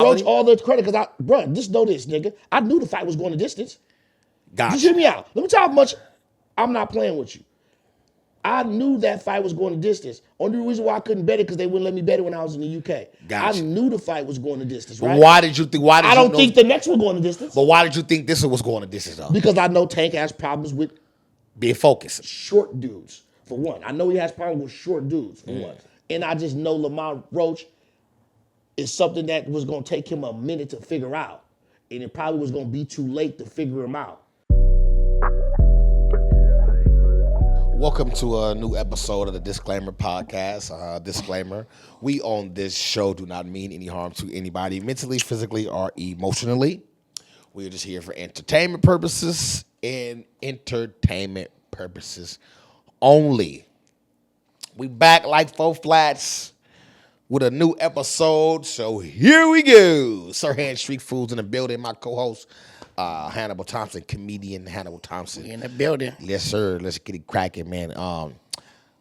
Roach all the credit because just know this, nigga. I knew the fight was going the distance. Gotcha. Just hear me out. Let me tell you how much I'm not playing with you. I knew that fight was going the distance. Only reason why I couldn't bet it because they wouldn't let me bet it when I was in the UK. Gotcha. I knew the fight was going the distance, right? Why did you think? I don't think the next one going the distance. But why did you think this one was going the distance, though? Because I know Tank has problems with being focused. Short dudes, for one. I know he has problems with short dudes, for one. And I just know Lemont Roach is something that was going to take him a minute to figure out. And it probably was going to be too late to figure him out. Welcome to a new episode of the Disclaimer Podcast. Disclaimer, we on this show do not mean any harm to anybody mentally, physically, or emotionally. We are just here for entertainment purposes and entertainment purposes only. We back like 4 flats with a new episode, so here we go. SirHands Street Foods in the building. My co-host, Hannibal Thompson, comedian Hannibal Thompson. We in the building. Yes, sir. Let's get it cracking, man.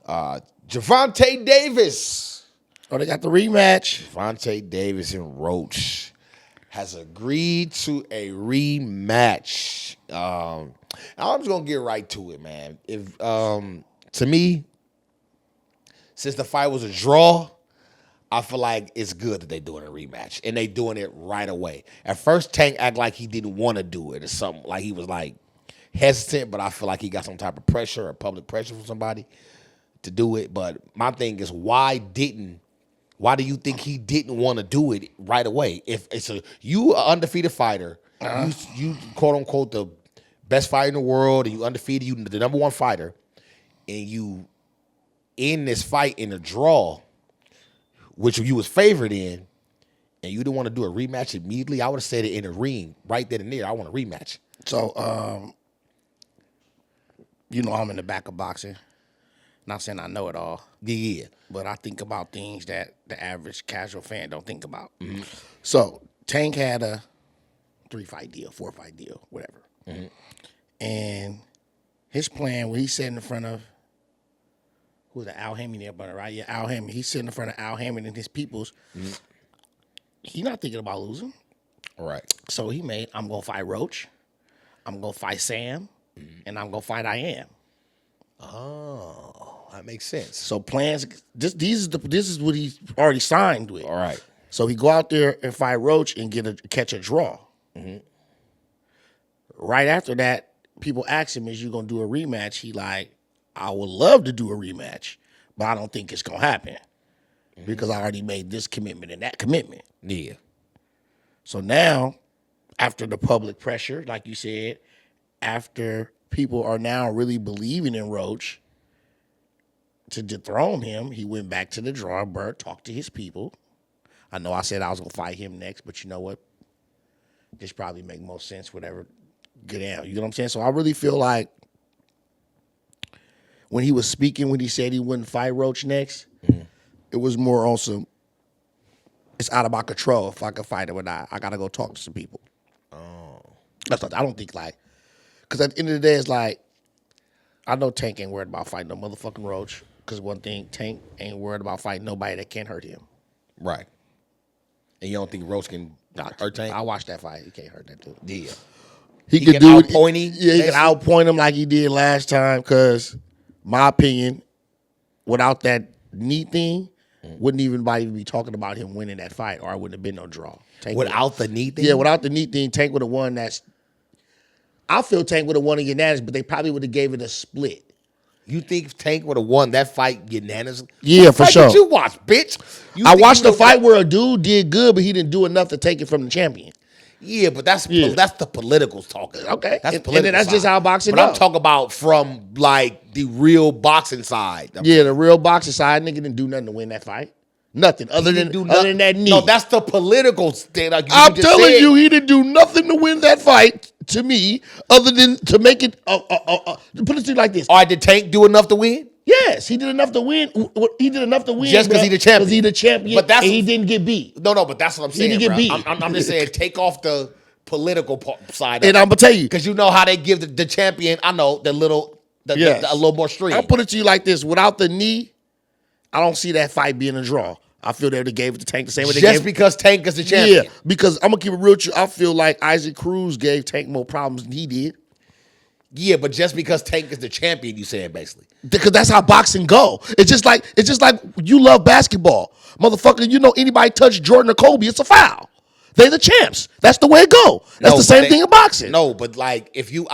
Gervonta Davis. Oh, they got the rematch. Gervonta Davis and Roach has agreed to a rematch. I'm just gonna get right to it, man. If to me, since the fight was a draw, I feel like it's good that they're doing a rematch and they doing it right away. At first, Tank acted like he didn't want to do it or something, like he was like hesitant, but I feel like he got some type of pressure or public pressure from somebody to do it. But my thing is, why do you think he didn't want to do it right away? If it's you an undefeated fighter, you quote unquote the best fighter in the world, and you undefeated, you the number one fighter, and you in this fight in a draw, which you was favored in, and you didn't want to do a rematch immediately, I would have said it in the ring right then and there. I want a rematch. So, you know I'm in the back of boxing. Not saying I know it all. Yeah. But I think about things that the average casual fan don't think about. Mm-hmm. So, Tank had a 3-fight deal, 4-fight deal, whatever. Mm-hmm. And his plan, when he's sitting in front of, who's the Al Hammond there, brother, right? Yeah, Al Hammond. He's sitting in front of Al Hammond and his peoples. Mm-hmm. He's not thinking about losing. All right. So he made, I'm going to fight Roach. I'm going to fight Sam. Mm-hmm. And I'm going to fight I Am. Oh, that makes sense. So plans, this is what he's already signed with. All right. So he go out there and fight Roach and catch a draw. Mm-hmm. Right after that, people ask him, is you going to do a rematch? He like, I would love to do a rematch, but I don't think it's going to happen because I already made this commitment and that commitment. Yeah. So now, after the public pressure, like you said, after people are now really believing in Roach to dethrone him, he went back to the drawing board, talked to his people. I know I said I was going to fight him next, but you know what? This probably make most sense, whatever. Get out. You know what I'm saying? So I really feel like when he was speaking, when he said he wouldn't fight Roach next, it was more on some, it's out of my control if I can fight him or not. I got to go talk to some people. Oh. That's what I don't think like, because at the end of the day, it's like, I know Tank ain't worried about fighting no motherfucking Roach, because one thing, Tank ain't worried about fighting nobody that can't hurt him. Right. And you don't think Roach can hurt Tank? I watched that fight. He can't hurt that dude. Yeah. He can outpoint him? Yeah, he can outpoint him like he did last time, because my opinion, without that knee thing, wouldn't even be talking about him winning that fight, or it wouldn't have been no draw. Without the knee thing? Yeah, without the knee thing, Tank would have won that. I feel Tank would have won a unanimous, but they probably would have gave it a split. You think Tank would have won that fight unanimous? Yeah, for sure. What you watch, bitch? I watched the fight where a dude did good, but he didn't do enough to take it from the champion. Yeah, but that's the politicals talking. Okay, that's and that's just how boxing. But I'm talking about from like the real boxing side. The real boxing side. Nigga didn't do nothing to win that fight. Nothing other than that knee. No, that's the political thing. Like I'm telling you, he didn't do nothing to win that fight. To me, other than to make it. Put it to you like this. All right, did Tank do enough to win? Yes, he did enough to win. He did enough to win just because he the champion. Because he the champion, but and he didn't get beat. No, but that's what I'm saying. He didn't get beat. I'm just saying, take off the political side. And I'm gonna tell you, because you know how they give the champion. I know a little more stream. I'll put it to you like this: without the knee, I don't see that fight being a draw. I feel they gave it to Tank the same way they Just gave because Tank is the champion. Yeah, because I'm gonna keep it real with you. I feel like Isaac Cruz gave Tank more problems than he did. Yeah, but just because Tank is the champion, you saying basically. Because that's how boxing go. It's just like you love basketball. Motherfucker, you know anybody touch Jordan or Kobe, it's a foul. They the champs. That's the way it go. That's the same thing in boxing. No, but like if you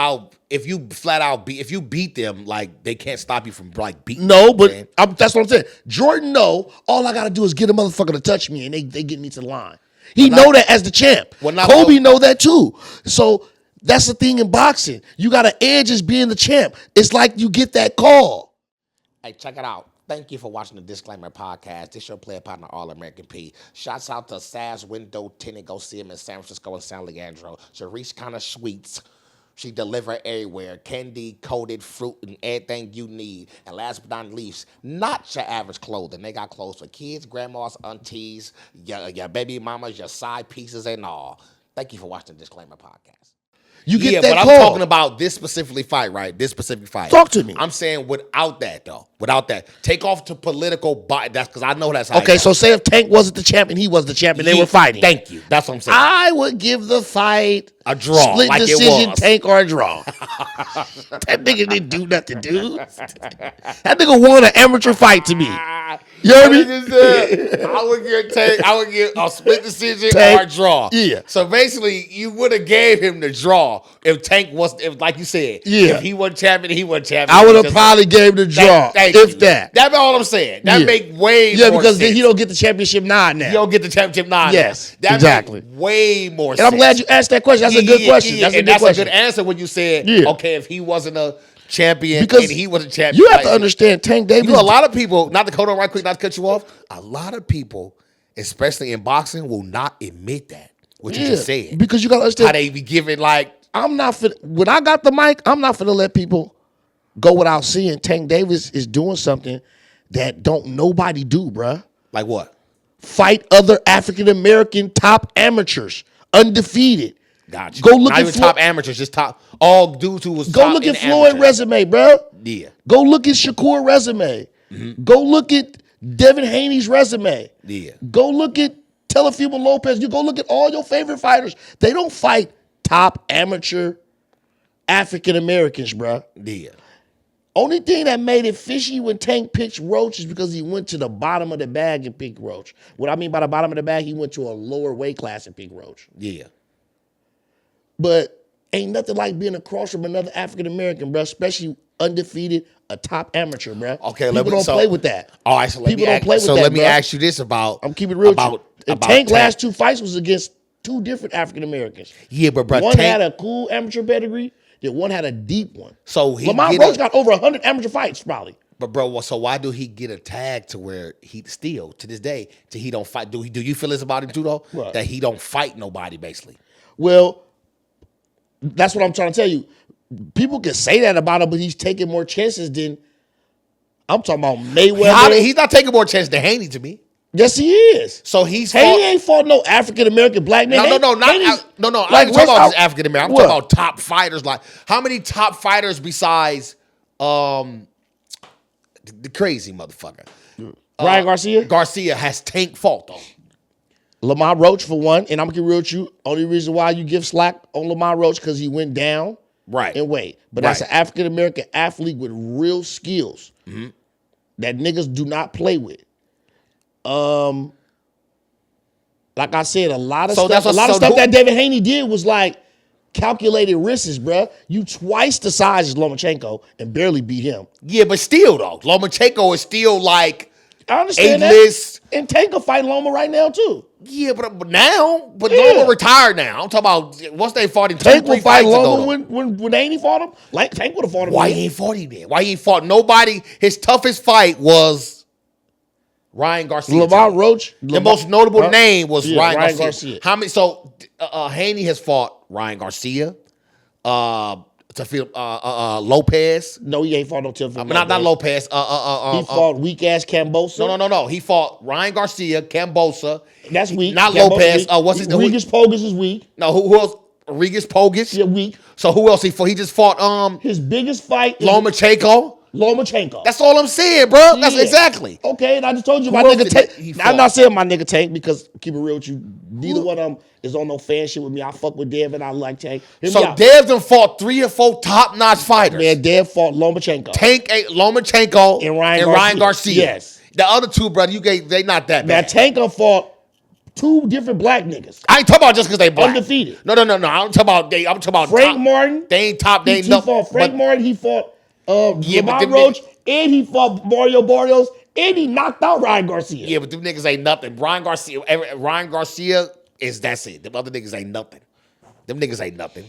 beat them, like they can't stop you from like beating. No, but that's what I'm saying. Jordan know all I gotta do is get a motherfucker to touch me and they get me to the line. He know that as the champ. Kobe know that too. So that's the thing in boxing. You got an edge as being the champ. It's like you get that call. Hey, check it out. Thank you for watching the Disclaimer Podcast. This your player partner, All-American P. Shouts out to Saz Window Tinted. Go see him in San Francisco and San Leandro. She reach kind of sweets. She deliver everywhere. Candy, coated fruit, and everything you need. And last but not least, not your average clothing. They got clothes for kids, grandmas, aunties, your baby mamas, your side pieces, and all. Thank you for watching the Disclaimer Podcast. You get that but call. I'm talking about this specific fight, right? This specific fight. Talk to me. I'm saying without that, though. Without that. Take off to political, that's because I know that's how. Okay, so say if Tank wasn't the champion, he was the champion, they were fighting. Thank you. That's what I'm saying. I would give the fight a draw. Split like decision, it was. Tank or a draw. That nigga didn't do nothing, dude. That nigga won an amateur fight to me. You heard me? I would give Tank. I would give a split decision Tank, or a draw. Yeah. So basically, you would have gave him the draw if Tank was, if like you said, yeah. If he wasn't champion, he wasn't champion. I would have probably gave the draw. If that. That's all I'm saying. That make way more sense. Yeah, because he don't get the championship nod now. He don't get the championship nod. Yes, that exactly. Make way more and sense. I'm glad you asked that question. That's a good question. That's a good answer when you said, okay, if he wasn't a champion and he was a champion. You have to understand Tank Davis. You know, a lot of people, not to hold on right quick, not to cut you off, a lot of people, especially in boxing, will not admit that. What you just said. Because you got to understand. How they be giving like. When I got the mic, I'm not finna let people go without seeing Tank Davis is doing something that don't nobody do, bruh. Like what? Fight other African-American top amateurs, undefeated. Gotcha. Go look not at even top amateurs, just top all dudes who was go top look at Floyd's resume, bro. Yeah. Go look at Shakur resume. Mm-hmm. Go look at Devin Haney's resume. Yeah. Go look at Teofimo Lopez. You go look at all your favorite fighters. They don't fight top amateur African Americans, bro. Yeah. Only thing that made it fishy when Tank picked Roach is because he went to the bottom of the bag and picked Roach. What I mean by the bottom of the bag, he went to a lower weight class and picked Roach. Yeah. But ain't nothing like being across from another African American, bro, especially undefeated, a top amateur, bro. Okay, people don't play with that. All right, so let me ask you this about. I'm keeping it real. About Tank last two fights was against two different African Americans. Yeah, but bro, one had a cool amateur pedigree, then one had a deep one. So Lamont Roach got over 100 amateur fights, probably. But bro, so why do he get a tag to where he still to this day he don't fight? Do you feel this about him too though? Right. That he don't fight nobody basically. Well, that's what I'm trying to tell you. People can say that about him, but he's taking more chances than I'm talking about Mayweather. He's not taking more chances than Haney to me. Yes, he is. So Haney ain't fought no African American black man. No. I ain't talking about just African American. I'm talking about top fighters. Like how many top fighters besides the crazy motherfucker Ryan Garcia? Garcia has Tank fought though. Lamont Roach for one, and I'm gonna get real with you. Only reason why you give slack on Lamont Roach because he went down in weight. But that's an African American athlete with real skills that niggas do not play with. Like I said, a lot of stuff that David Haney did was like calculated risks, bruh. You twice the size as Lomachenko and barely beat him. Yeah, but still though, Lomachenko is still like I understand that. And Tank will fight Loma right now too. Yeah, but Loma retired now. I'm talking about once they fought him. Tank will fight Loma when Haney fought him. Like Tank would have fought him. Why he ain't fought him then? Why he ain't fought nobody? His toughest fight was Ryan Garcia. Lamont Roach. The most notable name was Ryan Garcia. How many? So Haney has fought Ryan Garcia, Lopez. No, he ain't fought no Teofimo. Not Lopez. He fought weak ass Cambosa. No. He fought Ryan Garcia, Cambosa. That's weak. Not Cambosa Lopez. What's his name? Regis Pogus is weak. No, who else? Regis Pogus. Yeah, weak. So who else he fought? He just fought his biggest fight. Lomachenko. Lomachenko. That's all I'm saying, bro. That's exactly. Okay, and I just told you Who my else nigga did Tank. he Now, I'm fought? not saying my nigga Tank because keep it real with you. Neither one of them is on no fan shit with me. I fuck with Dev and I like Tank. So Dev done fought 3 or 4 top-notch fighters. Man, Dev fought Lomachenko. Tank, Lomachenko, and Ryan Garcia. Yes. The other two, brother, they not that Now bad. Tank fought 2 different black niggas. I ain't talking about just because they black. Undefeated. No. I'm talking about Frank top. Martin. They ain't top. They ain't He fought Frank Martin. He fought Yeah, but Lamont them Roach. And he fought Mario Barrios. And he knocked out Ryan Garcia. Yeah, but them niggas ain't nothing. Ryan Garcia is that's it. Them other niggas ain't nothing. Them niggas ain't nothing.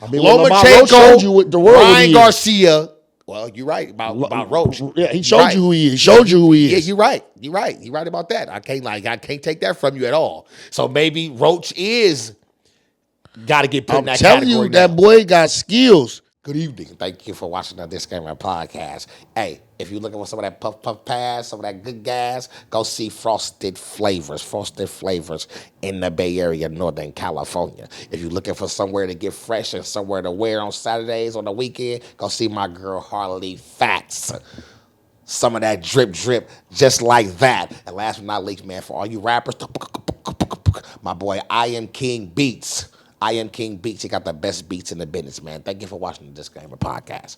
I mean, Lamont Roach showed you what the world Ryan Garcia. Well, you're right about Roach. Yeah, he showed you who he is. He showed you who he is. Yeah, you're right. You're right about that. I can't take that from you at all. So maybe Roach is got to get put in that category. I'm telling you, that boy got skills. Good evening. Thank you for watching the Disclaimer Podcast. Hey, if you're looking for some of that puff pass, some of that good gas, go see Frosted Flavors in the Bay Area, Northern California. If you're looking for somewhere to get fresh and somewhere to wear on Saturdays, on the weekend, go see my girl Harley Fats. Some of that drip, just like that. And last but not least, man, for all you rappers, my boy I Am King Beats. I Am King Beats. He got the best beats in the business, man. Thank you for watching the Disclaimer Podcast.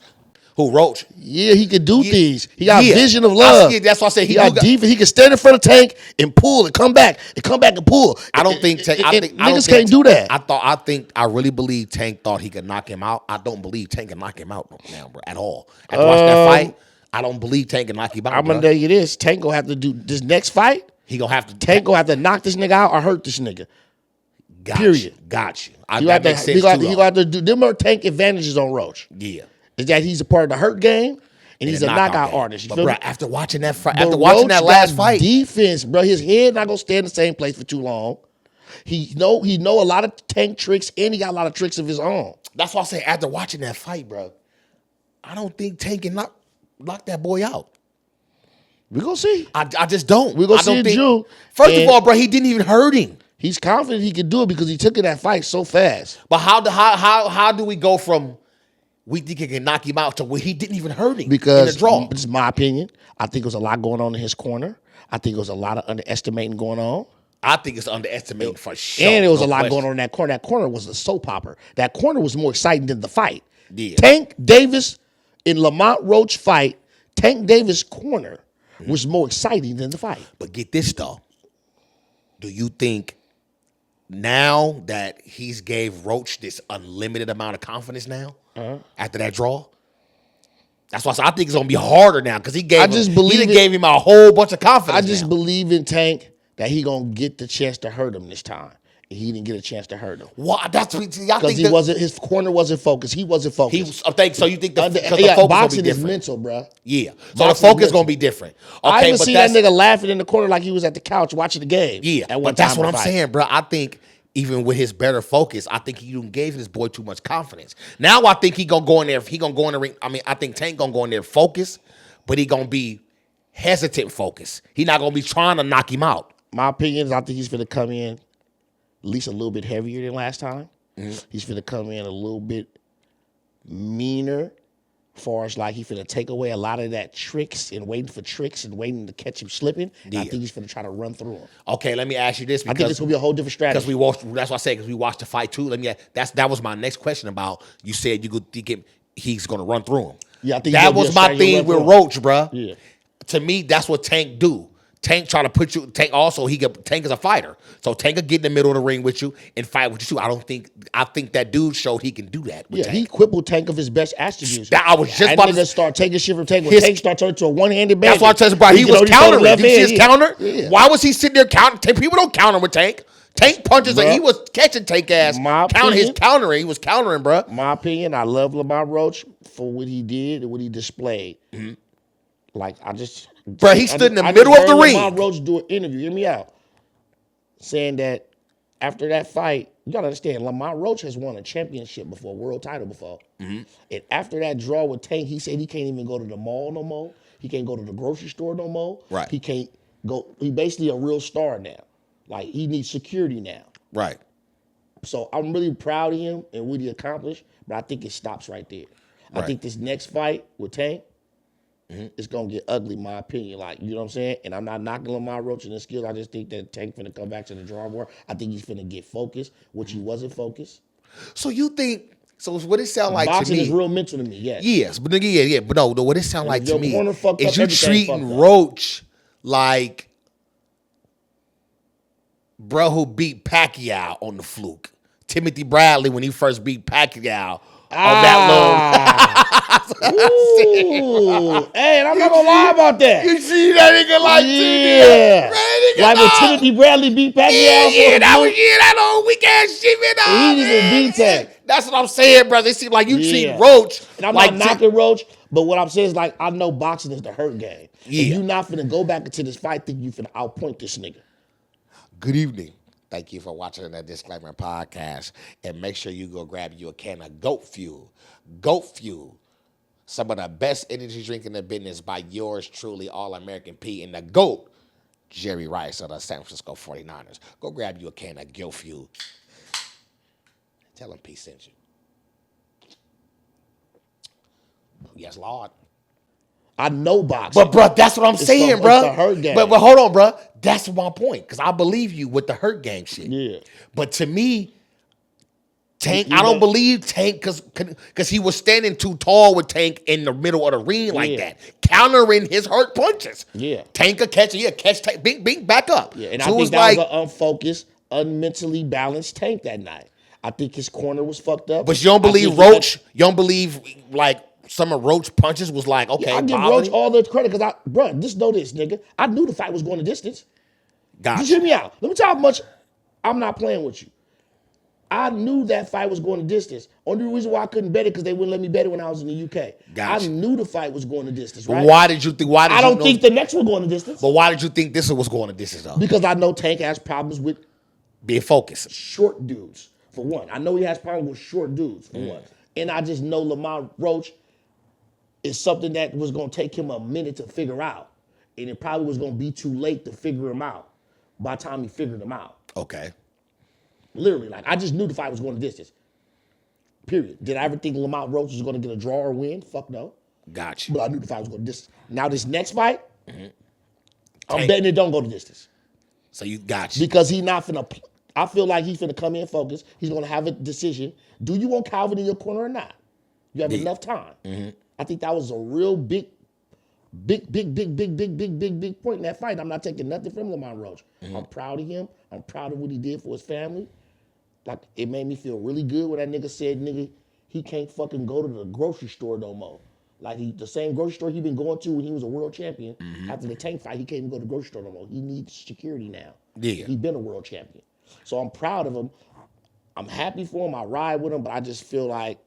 Who, Roach? Yeah, he could do things. He got vision of love. That's why I said he got defense. He can stand in front of Tank and pull and come back and pull. I don't think Tank. Niggas can't do that. I really believe Tank thought he could knock him out. I don't believe Tank can knock him out now, bro, at all. After watching that fight, I don't believe Tank can knock him out. I'm gonna tell you this: Tank gonna have to do this next fight. He gonna have to. Tank gonna have to knock this nigga out or hurt this nigga. Period. Got you. He gonna have to do them are Tank advantages on Roach. Yeah. Is that he's a part of the hurt game and he's a knockout artist. But bro, after watching that fight, that last fight, defense, bro, his head not gonna stay in the same place for too long. He know a lot of Tank tricks and he got a lot of tricks of his own. That's why I say after watching that fight, bro, I don't think Tank can knock that boy out. We're gonna see. I just don't. We're gonna see in June. First of all, bro, he didn't even hurt him. He's confident he could do it because he took in that fight so fast. But how do we go from we think he can knock him out to where he didn't even hurt him because in the draw? This is my opinion. I think there's a lot going on in his corner. I think there was a lot of underestimating going on. I think it's underestimating for sure. And there was a lot going on in that corner. That corner was a soap opera. That corner was more exciting than the fight. Yeah. Tank Davis in Lamont Roach fight, Tank Davis corner was more exciting than the fight. But get this though. Do you think now that he's gave Roach this unlimited amount of confidence now after that draw? That's why I think it's gonna be harder now because he gave him a whole bunch of confidence. I just believe in Tank that he gonna get the chance to hurt him this time. And he didn't get a chance to hurt him. Why? That's because his corner wasn't focused. He wasn't focused. So you think the boxing focus gonna be different? Is mental, bro. Yeah. So the focus is gonna be different. Okay, I even seen that nigga laughing in the corner like he was at the couch watching the game. Yeah, but that's what I'm saying, bro. I think even with his better focus, I think he gave his boy too much confidence. Now I think he gonna go in there. He gonna go in the ring. I mean, I think Tank gonna go in there focused, but he gonna be hesitant focused. He not gonna be trying to knock him out. My opinion is I think he's gonna come in at least a little bit heavier than last time. Mm-hmm. He's gonna come in a little bit meaner. Far as like he finna take away a lot of that tricks and waiting to catch him slipping. Yeah. I think he's finna try to run through him. Okay, let me ask you this. I think this will be a whole different strategy. That's why I say because we watched the fight too. That was my next question about. You said you could think he's gonna run through him. Yeah, I think that was my thing with Roach, bro. Yeah. To me, that's what Tank do. Tank try to put you. Tank is a fighter, so Tank will get in the middle of the ring with you and fight with you too. I think that dude showed he can do that. With Tank. He crippled Tank of his best attributes. I was just about to start taking shit from Tank. When Tank started turning to a one-handed bandit. That's why I told you, bro. He was countering. Did you see his counter? Yeah. Why was he sitting there counting? People don't counter with Tank. Tank punches like he was catching Tank ass. His countering. He was countering, bro. My opinion. I love Lamont Roach for what he did and what he displayed. Mm-hmm. Bro, he stood in the middle of the ring. Lamont Roach do an interview, hear me out, saying that after that fight, you gotta understand, Lamont Roach has won a championship before, world title before. Mm-hmm. And after that draw with Tank, he said he can't even go to the mall no more. He can't go to the grocery store no more. Right. He can't go. He basically a real star now. Like he needs security now. Right. So I'm really proud of him and what he accomplished, but I think it stops right there. Right. I think this next fight with Tank, it's gonna get ugly, in my opinion. Like, you know what I'm saying? And I'm not knocking Lamont Roach and his skills. I just think that Tank finna come back to the drawing board. I think he's finna get focused, which he wasn't focused. So you think? So what it sound like Boxing to me? is real mental to me. Yes. Yes, but nigga, yeah. But no, what it sound like if to your me corner fucked is up, you everything treating fucked up. Roach like bro who beat Pacquiao on the fluke. Timothy Bradley when he first beat Pacquiao on that little. Ooh. Hey, and I'm not gonna lie about that. You see that nigga like Yeah. nigga, Like when Timothy Bradley beat Pacquiao yeah, that old weak ass shit, man. He didn't even beat Tank. That's what I'm saying, brother. It seems like you treat Yeah. Roach And I'm like not knocking Roach, but what I'm saying is like I know boxing is the hurt game. Yeah. And you not finna go back into this fight thinking you finna outpoint this nigga. Good evening. Thank you for watching the Disclaimer Podcast. And make sure you go grab you a can of Goat Fuel. Goat Fuel. Some of the best energy drink in the business by yours truly, All-American P and the GOAT, Jerry Rice of the San Francisco 49ers. Go grab you a can of Goat Fuel. Tell him P sent you. Yes, Lord. I know boxing. But, bro, that's what I'm saying, bro. It's the hurt game. But hold on, bro. That's my point. Because I believe you with the hurt game shit. Yeah. But to me, Tank, I don't believe Tank because he was standing too tall with Tank in the middle of the ring like that, countering his hurt punches. Yeah. Tank could catch it. Yeah, catch Tank. Bing, back up. Yeah, and so I think was that like, was an unfocused, unmentally balanced Tank that night. I think his corner was fucked up. But you don't believe Roach? You don't believe like some of Roach punches was like, okay, yeah, I give Roach all the credit because just know this, nigga. I knew the fight was going the distance. Gotcha. Just hear me out. Let me tell you how much I'm not playing with you. I knew that fight was going the distance. Only reason why I couldn't bet it because they wouldn't let me bet it when I was in the UK. Gotcha. I knew the fight was going the distance, right? But why did you think? I don't think the next one going the distance. But why did you think this was going the distance though? Because I know Tank has problems with being focused. Short dudes, for one. I know he has problems with short dudes, for one. And I just know Lamont Roach is something that was going to take him a minute to figure out. And it probably was going to be too late to figure him out by the time he figured him out. Okay. Literally, like, I just knew the fight was going the distance. Period. Did I ever think Lamont Roach was going to get a draw or win? Fuck no. Gotcha. But I knew the fight was going the distance. Now, this next fight, I'm betting it don't go the distance. So you got Because he not finna, I feel like he's finna come in focused. He's going to have a decision. Do you want Calvin in your corner or not? You have enough time. I think that was a real big point in that fight. I'm not taking nothing from Lemont Roach. I'm proud of him. I'm proud of what he did for his family. Like, it made me feel really good when that nigga said, nigga, he can't fucking go to the grocery store no more. Like, the same grocery store he been going to when he was a world champion. After the Tank fight, he can't even go to the grocery store no more. He needs security now. Yeah. He's been a world champion. So I'm proud of him. I'm happy for him. I ride with him, but I just feel like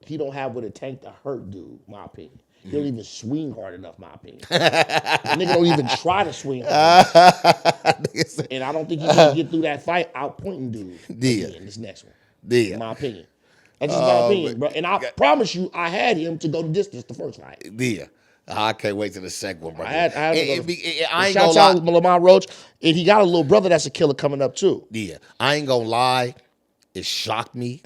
he don't have what it takes to hurt dude, my opinion. He don't even swing hard enough, my opinion. The nigga don't even try to swing hard enough. And I don't think he's gonna get through that fight out-pointing dude in this next one. In my opinion. That's just my opinion, bro. And I promise you, I had him to go the distance the first fight. Yeah. I can't wait till the second one, bro. I ain't gonna lie. Lamont Roach, and he got a little brother that's a killer coming up too. Yeah. I ain't gonna lie. It shocked me.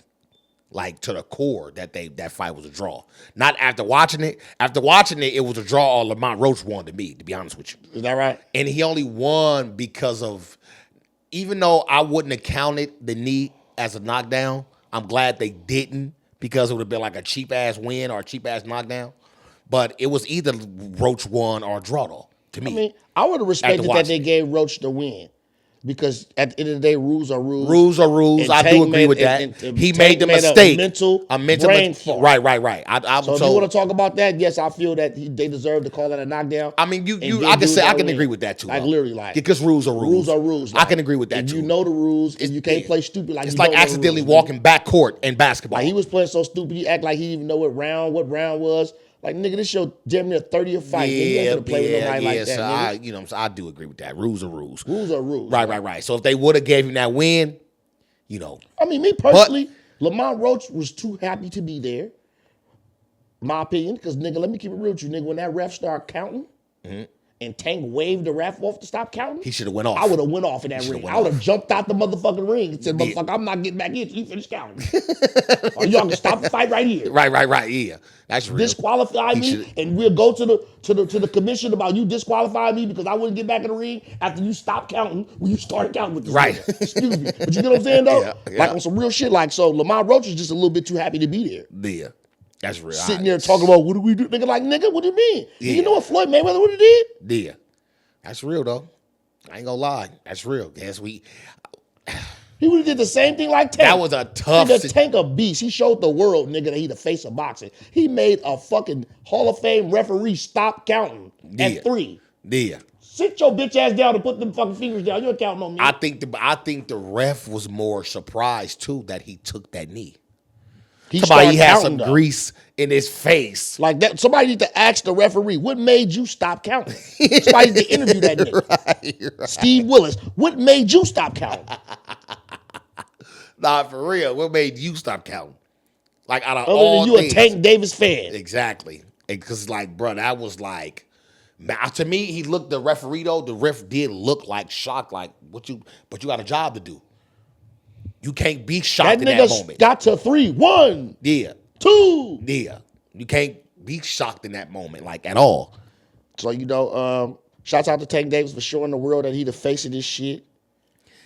Like to the core that fight was a draw. Not after watching it. After watching it, it was a draw. All Lamont Roach won to me, to be honest with you. Is that right? And he only won because of, even though I wouldn't have counted the knee as a knockdown, I'm glad they didn't because it would have been like a cheap ass win or a cheap ass knockdown. But it was either Roach won or a draw though, to me. I mean, I would have respected that they gave Roach the win. Because at the end of the day, rules are rules. Rules are rules. I do agree with that. He made the mistake. A mental brain fault. Right. So if you want to talk about that, yes, I feel that they deserve to call that a knockdown. I mean, I can agree with that too. Like literally, like because rules are rules. Rules are rules. I can agree with that too. You know the rules, and you can't play stupid. Like it's like accidentally walking backcourt in basketball. Like he was playing so stupid, he act like he didn't even know what round was. Like, nigga, this show damn near 30th fight. Yeah, play with nobody like that, so I do agree with that. Rules are rules. Rules are rules. Right. So if they would have gave him that win, I mean, me personally, Lamont Roach was too happy to be there. My opinion, because, nigga, let me keep it real with you, nigga. When that ref started counting, and and Tank waved the ref off to stop counting, He should have went off. I would have went off in that ring. I would have jumped out the motherfucking ring and said, motherfucker, I'm not getting back in until you finish counting. Or y'all can stop the fight right here. Right. Yeah, that's real. Disqualify me, and we'll go to the commission about you disqualifying me because I wouldn't get back in the ring after you stopped counting when you started counting with this nigga. Excuse me. But you get what I'm saying, though? Yeah. Like on some real shit. Like, so Lamont Roach is just a little bit too happy to be there. Yeah, that's real. Sitting there talking about, what do we do? Nigga, like, nigga, what do you mean? Yeah. You know what Floyd Mayweather would have did? Yeah, that's real, though. I ain't gonna lie. That's real. Guess He would have did the same thing like Tank. That was a tough... Nigga, Tank a beast. He showed the world, nigga, that he the face of boxing. He made a fucking Hall of Fame referee stop counting at 3. Yeah. Sit your bitch ass down and put them fucking fingers down. You ain't counting on me. I think the ref was more surprised, too, that he took that knee. He had some grease in his face. Like that. Somebody need to ask the referee, what made you stop counting? Somebody need to interview that nigga. Right. Steve Willis, what made you stop counting? Nah, for real. What made you stop counting? Like, out of Other all than you things, a Tank Davis fan. Exactly. Because, like, bro, that was like... To me, the referee, though, the ref did look like shocked, like, but you got a job to do. You can't be shocked in that moment. Got to 3. 1. Yeah. 2. Yeah. You can't be shocked in that moment, like, at all. So, shouts out to Tank Davis for showing the world that he the face of this shit.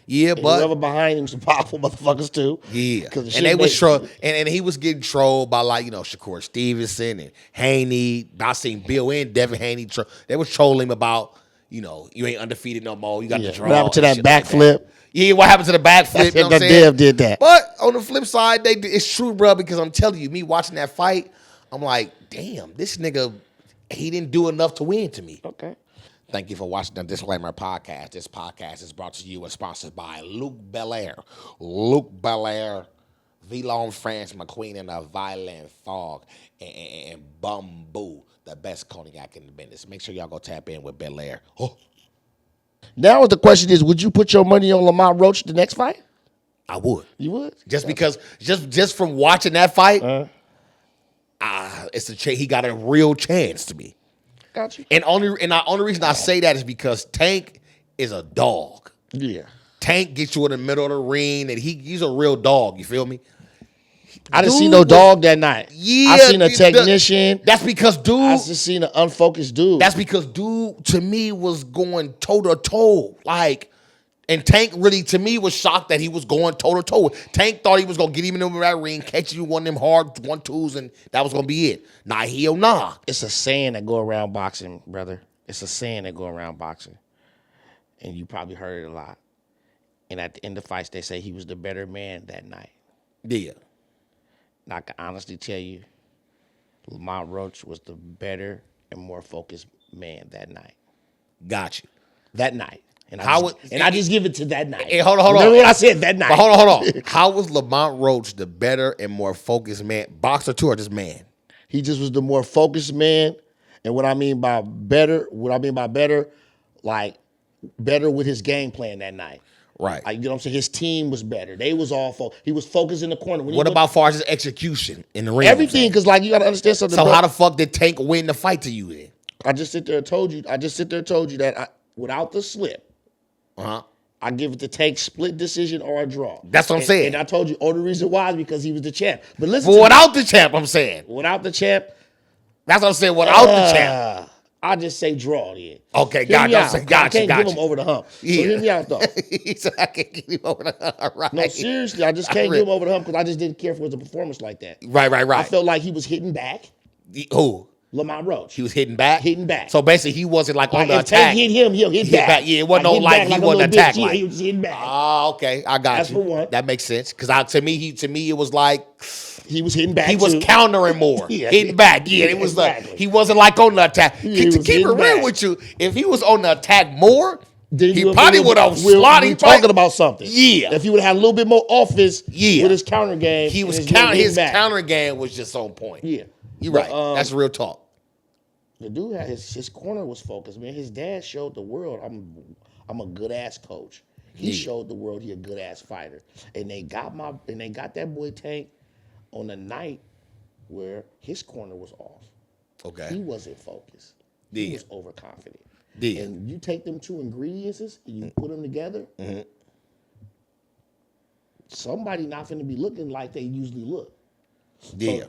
Yeah, and but whoever behind him some powerful motherfuckers too. Yeah, and they was and he was getting trolled by Shakur Stevenson and Haney. I seen Bill and Devin Haney. They was trolling him about you ain't undefeated no more. You got the draw. What happened to that backflip? Yeah, what happened to the backflip? You know what I'm saying? Dev did that. But on the flip side, it's true, bro. Because I'm telling you, me watching that fight, I'm like, damn, this nigga, he didn't do enough to win to me. Okay. Thank you for watching the Disclaimer Podcast. This podcast is brought to you and sponsored by Luc Belair. Luc Belair, Villon France McQueen, and a Violent Fog, and Bamboo, the best cognac in the business. Make sure y'all go tap in with Belair. Oh. Now the question is, would you put your money on Lamont Roach the next fight? I would. You would? Because from watching that fight, he got a real chance to me. Got you. And the only reason I say that is because Tank is a dog. Yeah. Tank gets you in the middle of the ring, and he's a real dog. You feel me? I didn't see no dog that night. Yeah. I seen a technician. That's because dude. I just seen an unfocused dude. That's because dude, to me, was going toe-to-toe. And Tank really, to me, was shocked that he was going toe-to-toe. Tank thought he was going to get him in that ring, catch you one of them hard 1-2s, and that was going to be it. Nah. It's a saying that go around boxing, brother. It's a saying that go around boxing. And you probably heard it a lot. And at the end of fights, they say he was the better man that night. Yeah. And I can honestly tell you, Lamont Roach was the better and more focused man that night. Got you. That night. And I just give it to that night. Hey, hold on. Remember what I said that night? But hold on. How was Lamont Roach the better and more focused man? Boxer too, or just man? He just was the more focused man. And what I mean by better, like better with his game plan that night. Right. You know what I'm saying? His team was better. They was all he was focused in the corner. What about far as his execution in the ring? Everything, because you got to understand something. So how the fuck did Tank win the fight to you then? I just sit there and told you that without the slip, I give it to Tank split decision or a draw. That's what I'm saying. And I told you, the reason why is because he was the champ. But listen, without the champ, I'm saying. Without the champ. That's what I'm saying. Without the champ. I just say draw then. Okay, got you. I can't give him over the hump. So hear me out though. He said I can't give him over the hump. Right. No, seriously, I just can't give him over the hump because I just didn't care for his performance like that. Right. I felt like he was hitting back. Who? Lamont Roach. He was hitting back? Hitting back. So basically he wasn't on the if attack. If Tank hit him, he'll hit back. Yeah, it wasn't he wasn't attack. Yeah, he was hitting back. Oh, okay. I got That's you. for one. That makes sense. Because to me, it was like he was hitting back. He was countering more. Hitting back. Yeah, it was exactly. He wasn't on the attack. To keep it real with you, if he was on the attack more, he probably would have slotted. Talking about something. Yeah. If he would have had a little bit more offense with his counter game. His counter game was just on point. Yeah. You're right. That's real talk. The dude had his corner was focused, man. His dad showed the world I'm a good ass coach. He showed the world he a good ass fighter. And they got that boy Tank on the night where his corner was off. Okay. He wasn't focused. He was overconfident. Yeah. And you take them two ingredients and you put them together, somebody not finna be looking like they usually look. Yeah. So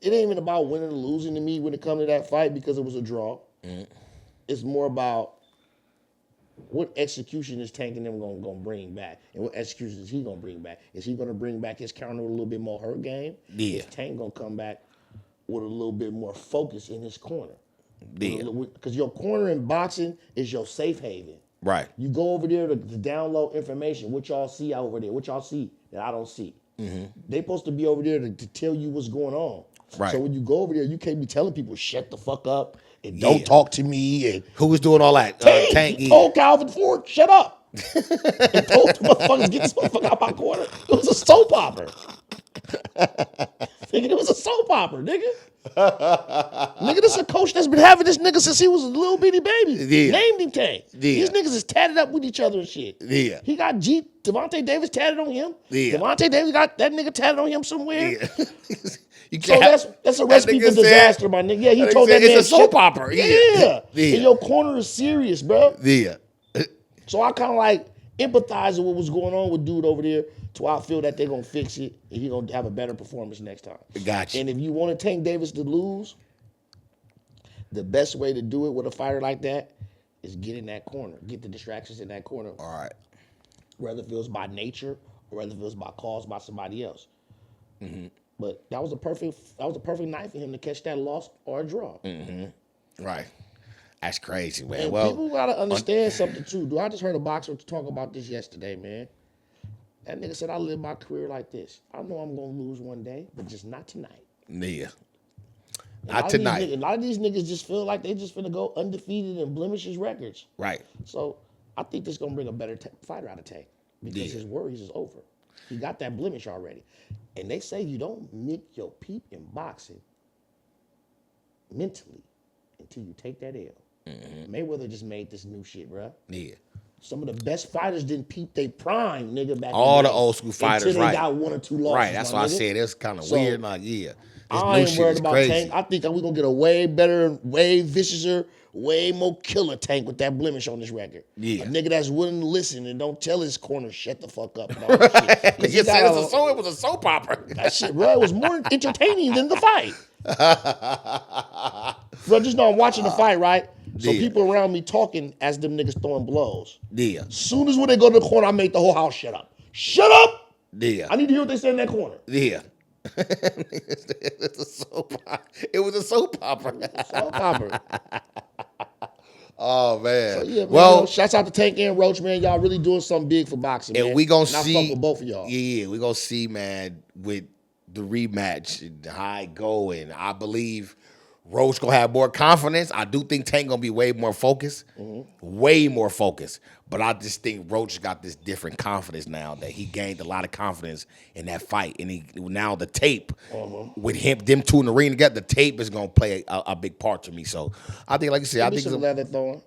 it ain't even about winning or losing to me when it comes to that fight because it was a draw. It's more about what execution is Tank and them gonna bring back, and what execution is he gonna bring back? Is he gonna bring back his counter with a little bit more hurt game? Yeah. Is Tank gonna come back with a little bit more focus in his corner? Yeah. Because your corner in boxing is your safe haven. Right. You go over there to download information. What y'all see over there? What y'all see that I don't see? They supposed to be over there to tell you what's going on. Right. So when you go over there, you can't be telling people shut the fuck up and don't talk to me. And Who was doing all that? Tank. he told Calvin Ford, shut up. And told the motherfuckers, get this motherfucker out my corner. It was a soap opera. Nigga, it was a soap opera, nigga. Nigga, this is a coach that's been having this nigga since he was a little bitty baby. Yeah. Named him Tank. Yeah. These niggas is tatted up with each other and shit. Yeah. He got Devontae Davis tatted on him. Yeah. Devontae Davis got that nigga tatted on him somewhere. Yeah. You So that's a recipe for disaster, my nigga. Yeah, he told that man it's a soap opera. Yeah. Yeah. And your corner is serious, bro. Yeah. So I kind of like empathize with what was going on with dude over there, so I feel that they're gonna fix it and he gonna have a better performance next time. Gotcha. And if you want to Tank Davis to lose, the best way to do it with a fighter like that is get in that corner, get the distractions in that corner. All right. Whether it feels by nature or whether it feels by caused by somebody else. But that was a perfect night for him to catch that loss or a draw. Right. That's crazy, man. And Well, people gotta understand something too. I just heard a boxer talk about this yesterday, man. That nigga said, I live my career like this. I know I'm gonna lose one day, but just not tonight. yeah. A Not tonight. A lot of these niggas just feel like they just finna go undefeated and blemish his records. Right. So I think this gonna bring a better fighter out of Tank because his worries is over. He got that blemish already. And they say you don't nick your peep in boxing mentally until you take that L. Mayweather just made this new shit, bro. Yeah. Some of the best fighters didn't peep their prime, nigga, back All in the day, old school fighters, until they right. got one or two losses. Right. That's my why I nigga. said it's kind of So, weird. Like, yeah. This I new ain't shit worried is about crazy. Tank. I think that we're gonna get a way better, way viciouser, way more killer Tank with that blemish on his record. Yeah. A nigga that's willing to listen and don't tell his corner shut the fuck up. And all that shit. 'Cause he You said got it was a soap opera. that shit, bro. It was more entertaining than the fight. Bro, just know I'm watching the fight, right? So Yeah. people around me talking as them niggas throwing blows. Yeah. Soon as when they go to the corner, I make the whole house shut up. Shut up! Yeah. I need to hear what they say in that corner. Yeah. It's a soap opera. It was a soap opera. Soap opera. Oh man. So, yeah, man, well, shouts out to Tank and Roach, man. Y'all really doing something big for boxing, and man. we gonna and I see. fuck with both of y'all. Yeah, we gonna see, man, with the rematch and how it go, and I believe Roach gonna have more confidence. I do think Tank gonna be way more focused, way more focused. But I just think Roach got this different confidence now that he gained a lot of confidence in that fight, and he now the tape with them two in the ring together, the tape is gonna play a big part to me. So I think, like you said, I think some leather throwing.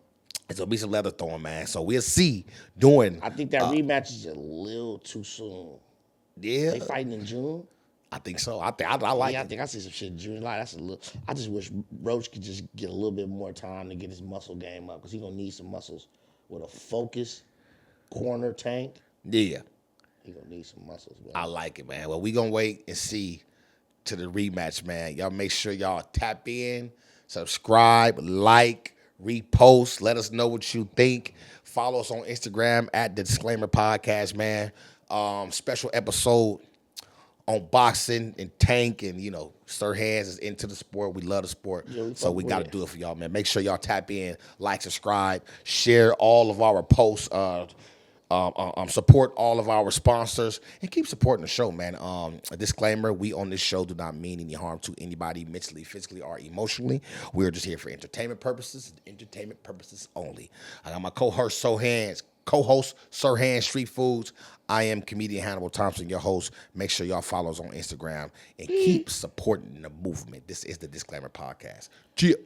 it's gonna be some leather throwing, man. So we'll see doing. I think that rematch is a little too soon. Yeah, They fighting in June. I think so. I like Yeah, I it. think I see some shit in June, July. That's a little. I just wish Roach could just get a little bit more time to get his muscle game up because he's gonna need some muscles with a focus corner Tank. Yeah, He gonna need some muscles, man. I like it, man. Well, we gonna wait and see to the rematch, man. Y'all make sure y'all tap in, subscribe, like, repost. Let us know what you think. Follow us on Instagram at the Disclaimer Podcast, man. Special episode on boxing and Tank, and SirHands is into the sport. We love the sport, so we got to do it for y'all, man. Make sure y'all tap in, like, subscribe, share all of our posts, support all of our sponsors, and keep supporting the show, man. A disclaimer: we on this show do not mean any harm to anybody mentally, physically, or emotionally. We're just here for entertainment purposes only. I got my co-host SirHands Street Foods. I am comedian Hannibal Thompson, your host. Make sure y'all follow us on Instagram and keep supporting the movement. This is the Disclaimer Podcast. Cheers.